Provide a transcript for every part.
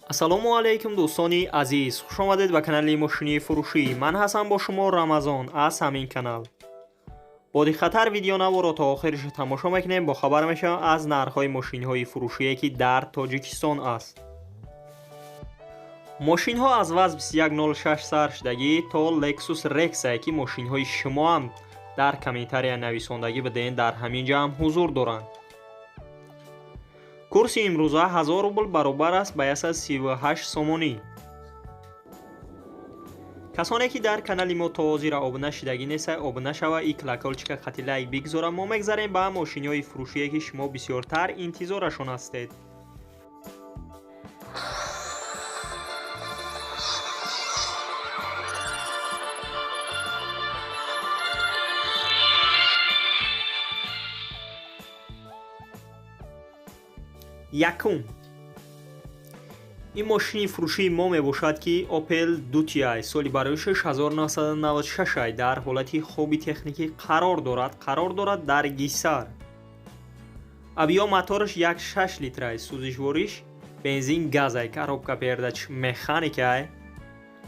ассалому алайкум дӯстони азиз, хуш омадед ба канали мошини фурӯшӣ. Ман ҳастам бо шумо Рамазон аз ҳамин канал. Бо диққатар видеонаворо то охириш тамошо мекунем. Бо хабар мешавам аз нархҳои мошинҳои фурӯшие ки дар Тоҷикистон аст. мошинҳо аз ВАЗ 2106 сар шудагӣ то Lexus Rexa ки мошинҳои шумо ҳам дар комментария нависондагӣ биден дар ҳамин ҷамъ ҳузур доранд. курси имрӯза 1000 рубл баробар аст ба 138 сомонӣ. касоне ки дар канали мо то ҳозира обуна шудагӣ нестед, обуна шава и колокольчика хати лайк бигзора. мо мегзарем ба мошинҳои фурӯшие ки шумо бисёртар интизорашон ҳастед. якум, ин мошини фурӯшии мо мебошад ки Opel Duty соли бароишаш 1996 дар ҳолати хоби техникӣ қарор дорад дар Гисар. абиё мотораш 1.6 литр сӯзишвориш бензин газ коробка передач механика.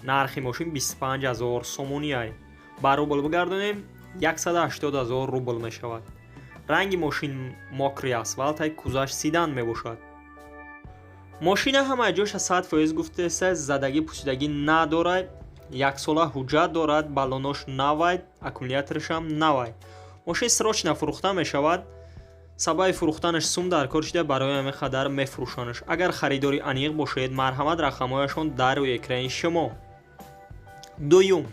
нархи мошин 25000 сомонӣ. ба рубл бигардонем 180000 рубл мешавад. ранги мошин мокри асфалт кузаш седан мебошад. мошина ҳамаи ҷоша 100% гуфтеса задагӣ пусидагӣ надорад. яксола ҳуҷҷат дорад, баллонош навай, аккумуляторашам навай. мошин срочна фурӯхта мешавад. сабаби фурӯхтанаш сум дар кор шуда, барои ҳамин қадар мефурӯшанаш. агар харидори аниқ бошед, марҳамат рақамҳояшон дар рӯи экрани шумо. дуюм,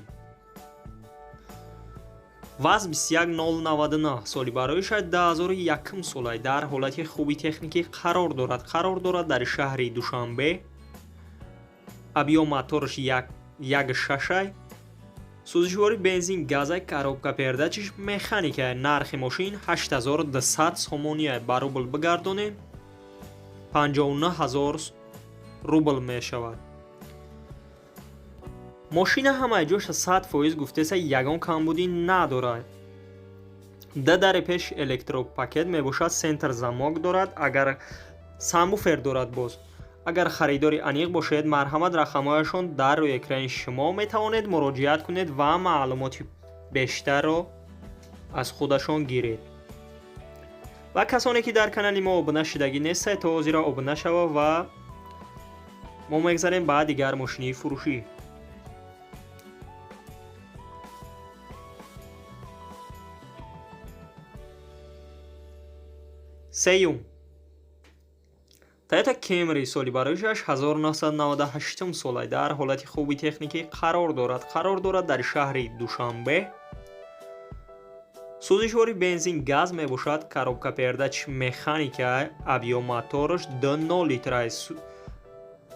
ВАЗ 21099 соли бароишаш 2001 солай дар ҳолати хуби техникӣ қарор дорад дар шаҳри Душанбе. абиё мотораш 1.6 сӯзишвори бензин газа, коробка передачаш механика. нархи мошин 8200 сомонӣ. ба рубл бигардонем 59000 рубл мешавад. мошина ҳамаи ҷоша 100% гуфтеса ягон камбудӣ надорад. дадари пеш электропакет мебошад, сентр замок дорад, агар самбуфер дорад. боз агар харидори аниқ бошед, марҳамат рақамҳояшон дар рӯи экрани шумо метавонед муроҷиат кунед ва маълумоти бештарро аз худашон гиред. ва касоне ки дар канали мо обуна шудагӣ нестед, то ҳозира обуна шава ва мо мегзарем ба дигар мошини фурӯшӣ. сеюм, Toyota Camry соли бароишаш 1998 солай дар ҳолати хуби техникӣ қарор дорад дар шаҳри Душанбе. сӯзишвори бензин газ мебошад, коробка передач механика, абиё мотораш 2.0 литр.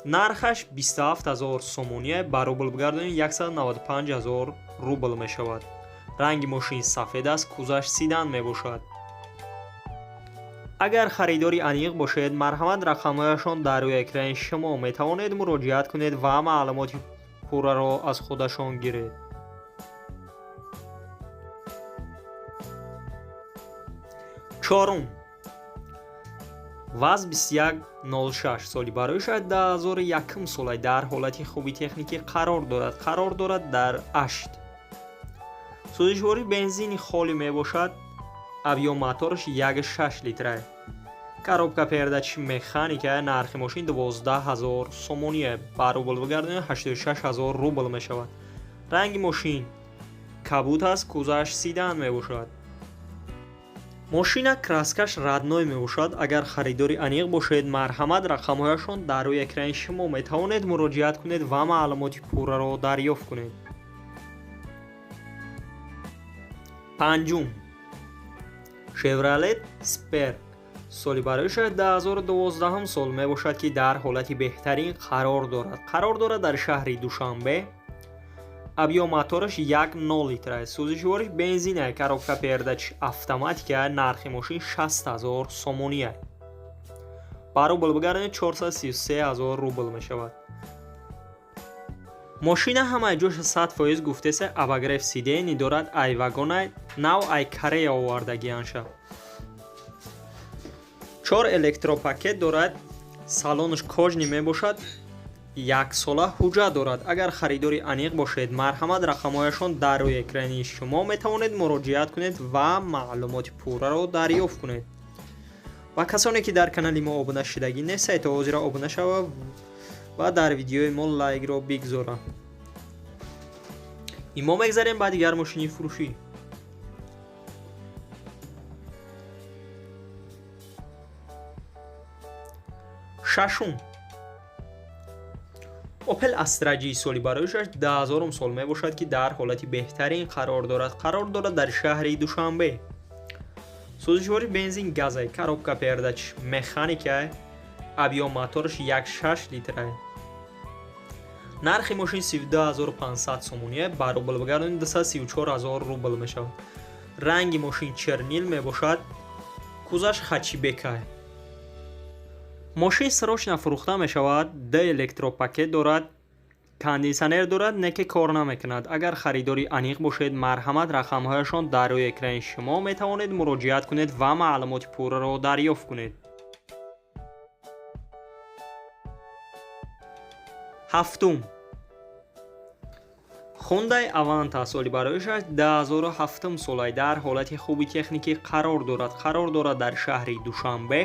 нархаш 27000 сомонӣ. ба рубл бигардонем 195000 рубл мешавад. ранги мошин сафед аст, кузаш седан мебошад. агар харидори аниқ бошед, марҳамат рақамҳояшон дар рӯи экрани шумо метавонед муроҷиат кунед ва маълумоти пурраро аз худашон гиред. чорум, ВАЗ 2106 соли бароишаш 2001 солай дар ҳолати хуби техникӣ қарор дорад дар Ашт. сӯзишвори бензини холӣ мебошад. абиё мотораш 1.6 литр. коробка передач механика. нархи мошин 12000 сомонӣ. ба рубл бигардонем 86000 рубл мешавад. ранги мошин кабут аст, кузаш седан мебошад. мошина краскаш радной мебошад. агар харидори аниқ бошед, марҳамат рақамҳояшон дар рӯи экрани шумо метавонед муроҷиат кунед ва маълумоти пурраро дарёфт кунед. панҷум, Chevrolet Spark соли бароишаш 2012 сол мебошад ки дар ҳолати беҳтарин қарор дорад дар шаҳри Душанбе. абиё мотораш 1.0 литр. сӯзишвориш бензин, коробка передач автоматика. нархи мошин 60000 сомонӣ. ба рубл бигардонем 433000 рубл мешавад. мошина ҳамаи ҷоша 100% гуфтеса абагреф сидени дорад, ай вагона нав ай карея овардагианша. 4 электропакет дорад, салонаш кожни мебошад. 1 сола ҳуҷҷат дорад. Агар харидори аниқ бошед, марҳамат рақамҳояшон дар рӯи экрани шумо метавонед муроҷиат кунед ва маълумоти пурраро дарёфт кунед. ва касоне ки дар канали мо обуна шудагӣ нестед, то ҳозира обуна шава ва дар видеои мо лайкро бигзора. имо мегзарем ба дигар мошини фурӯшӣ. шашум, Opel Astra G соли барояш 10000 сол мебошад ки дар ҳолати беҳтарин қарор дорад дар шаҳри Душанбе. сӯзишвори бензин газай, коробка передач механикай, объём мотораш 1.6 литрай. нархи мошин 32500 сомония, ба рубл бигардонид 234000 рубл мешавад. ранги мошин чернил мебошад, кузаш хачибекай. мошин срочно фурӯхта мешавад, д электропакет дорад, кондисионер дорад, не ки кор намекунад. агар харидори аниқ бошед, марҳамат рақамҳояшон дар рӯи экрани шумо метавонед муроҷиат кунед ва маълумоти пурраро дарёфт кунед. ҳафтум, Hyundai Avanta соли барояш 2007 солай, дар ҳолати хуби техникӣ қарор дорад дар шаҳри Душанбе.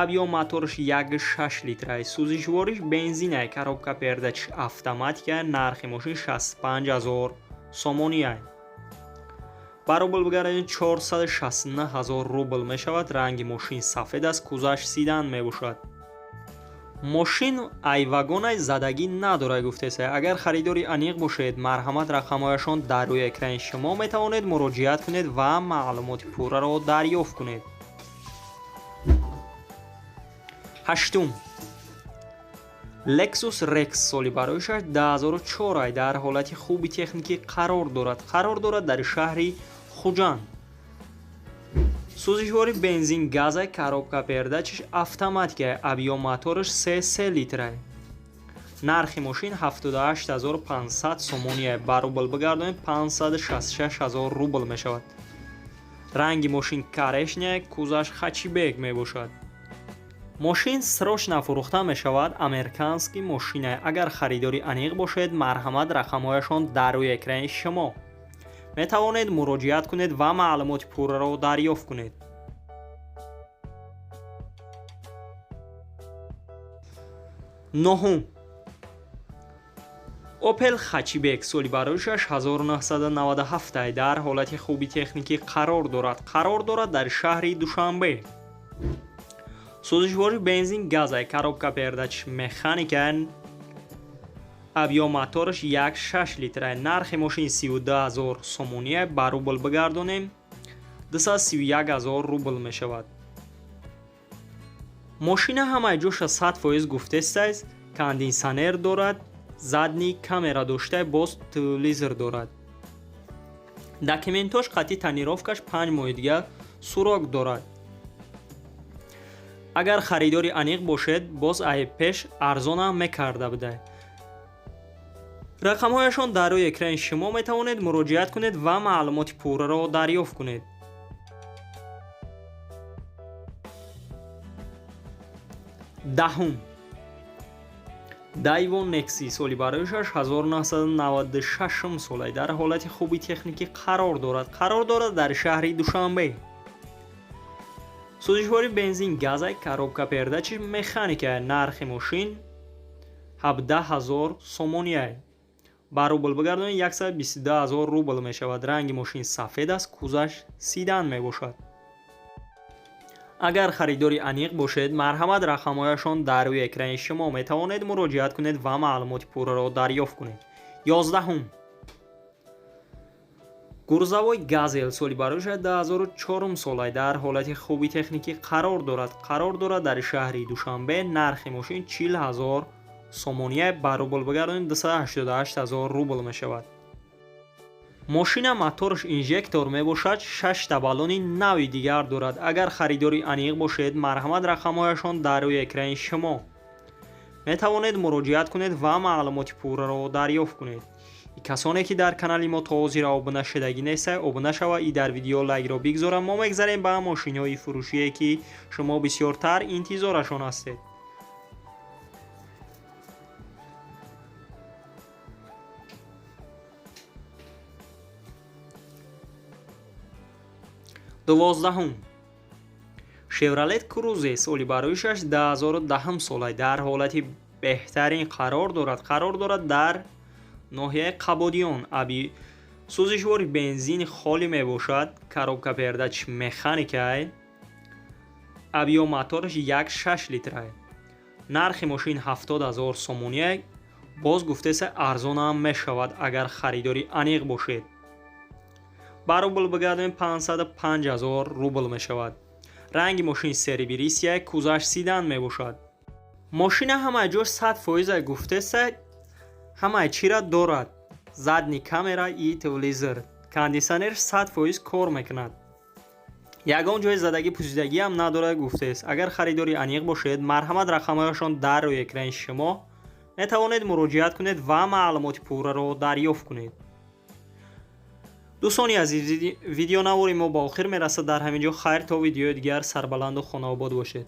объём мотораш 1.6 литрай, сӯзишвориш бензинай, коробка передач автоматикай, нархи мошин 65000 сомониай. ба рубл бигардонид 469000 рубл мешавад. ранги мошин сафед аст, кузаш седан мебошад. мошин айвагонай, задагӣ надорад гуфтесай. агар харидори аниқ бошед, марҳамат рақамҳояшон дар рӯи экрани шумо метавонед муроҷиат кунед ва маълумоти пурраро дарёфт кунед. ҳаштум, Lexus Rex соли барояш 2004 дар ҳолати хуби техникӣ қарор дорад дар шаҳри Хуҷанд. сӯзишвори бензин газай, коробка передачаш автоматикай, объём мотораш 3 литрай. нархи мошин 78500 сомония, ба рубл бигардонид 566000 рубл мешавад. ранги мошин карешняй, кузаш хачибек мебошад. мошин срочно фурӯхта мешавад, американский мошинай. агар харидори аниқ бошед, марҳамат рақамҳояшон дар рӯи экрани шумо метавонед муроҷиат кунед ва маълумоти пурраро дарёфт кунед. ноҳум, Opel Hatchback соли барояш 1997 дар ҳолати хуби техникӣ қарор дорад дар шаҳри Душанбе. сӯзишвори бензин газай, коробка передач механикай, объём мотораш 1.6 литрай. нархи мошин 32000 сомония, ба рубл бигардонем 231000 рубл мешавад. мошина ҳамаи ҷоша 100% гуфтесайз, кондисионер дорад, задни камера доштай, боз телевизор дорад. документош қатъи танировкаш 5 моҳи дига сурок дорад. агар харидори аниқ бошед, боз айби пеш арзонам мекарда будай. рақамҳояшон дар рӯи экрани шумо метавонед муроҷиат кунед ва маълумоти пурраро дарёфт кунед. даҳум, Daewoo Nexi соли барояш 1996 солай, дар ҳолати хуби техникӣ қарор дорад дар шаҳри Душанбе. сӯзишвори бензин газай, коробка передачи механикай, нархи мошин 17000 сомониай, ба рубл бигардонид 122000 рубл мешавад. ранги мошин сафед аст, кузаш седан мебошад. агар харидори аниқ бошед, марҳамат рақамҳояшон дар рӯи экрани шумо метавонед муроҷиат кунед ва маълумоти пурраро дарёфт кунед. 11, гурзавои Газел соли барояш 2004 солай, дар ҳолати хуби техникӣ қарор дорад дар шаҳри Душанбе. нархи мошин 40000 сомония, ба рубл бигардонид 288000 рубл мешавад. мошина мотораш инжектор мебошад, 6 та баллони нави дигар дорад. агар харидори аниқ бошед, марҳамат рақамҳояшон дар рӯи экрани шумо метавонед муроҷиат кунед ва маълумоти пурраро дарёфт кунед. касоне ки дар канали мо то ҳозира обуна шудагӣ нестед, обуна шава и дар видео лайкро бигзора. мо мегзарем ба мошинҳои фурӯшие ки шумо бисёртар интизорашон ҳастед. 12. Chevrolet Cruze соли бароишаш 2010 сола дар ҳолати беҳтарин қарор дорад дар ноҳияи Қабодиён. аби сӯзишвори бензини холӣ мебошад, коробка передач механикае, абиё мотораш 1.6 литрае. нархи мошин 70 000 сомония. боз гуфтеса арзонам мешавад агар харидори аниқ бошед. ба рубл бигардем 505 000 рубл мешавад. ранги мошин серебристия, кузаш сидан мебошад. мошина ҳамаи ҷош 100% гуфтеса ҳамаи чира дорад. задни камера и телевизор, кондисионер 100% кор мекунад. ягон ҷои задагӣ пӯсидагиам надорад гуфтест. агар харидори аниқ бошед, марҳамат рақамҳояшон дар рӯи экрани шумо метавонед муроҷиат кунед ва маълумоти пурраро дарёфт кунед. дӯстони азиз, видеонавори мо ба охир мерасад. дар ҳамин ҷо хайр, то видеои дигар. Сарбаланду хонаобод бошед.